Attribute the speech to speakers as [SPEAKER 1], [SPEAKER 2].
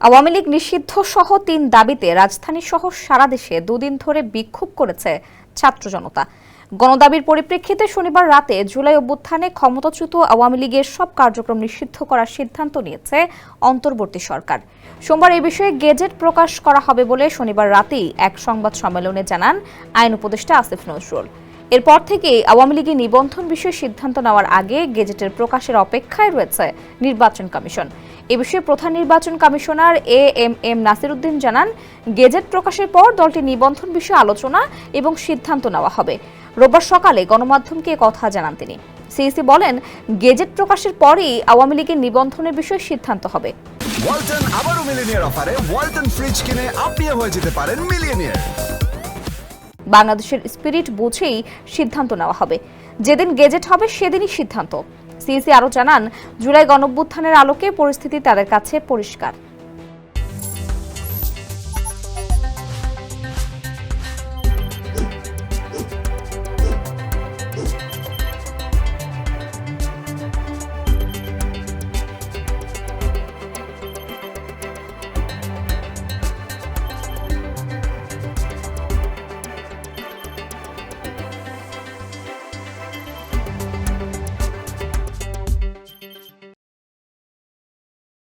[SPEAKER 1] আওয়ামী লীগ নিষিদ্ধ সহ ৩ দাবিতে রাজধানী সহ সারা দেশে দুদিন ধরে বিক্ষোভ করেছে ছাত্র জনতা। গণদাবির পরিপ্রেক্ষিতে শনিবার রাতে জুলাই অভ্যুত্থানে ক্ষমতাচ্যুত আওয়ামী লীগের সব কার্যক্রম নিষিদ্ধ করার সিদ্ধান্ত নিয়েছে অন্তর্বর্তী সরকার। সোমবার এই বিষয়ে গেজেট প্রকাশ করা হবে বলে শনিবার রাতেই এক সংবাদ সম্মেলনে জানান আইন উপদেষ্টা আসিফ নজরুল। এরপর থেকে আওয়ামী লীগের নিবন্ধন বিষয়ে সিদ্ধান্ত নেওয়ার আগে গেজেটের প্রকাশের অপেক্ষায় রয়েছে নির্বাচন কমিশন। এ বিষয়ে প্রধান নির্বাচন কমিশনার এএমএম নাসির উদ্দিন জানান, গেজেট প্রকাশের পর দলটির নিবন্ধন বিষয়ে আলোচনা এবং সিদ্ধান্ত নেওয়া হবে। রোববার সকালে গণমাধ্যমকে কথা জানান তিনি। সিইসি বলেন, গেজেট প্রকাশের পরেই আওয়ামী লীগের নিবন্ধনের বিষয়ে সিদ্ধান্ত হবে।
[SPEAKER 2] ওয়ালটন আবারো মিলিয়নিয়ার অফারে ওয়ালটন ফ্রিজ কিনে আপনিও হয়ে যেতে পারেন মিলিয়নিয়ার।
[SPEAKER 1] বাংলাদেশের স্পিরিট বুঝেই সিদ্ধান্ত নেওয়া হবে। যেদিন গেজেট হবে সেদিনই সিদ্ধান্ত। সিইসি আরও জানান, জুলাই গণঅভ্যুত্থানের আলোকে পরিস্থিতি তাদের কাছে পরিষ্কার।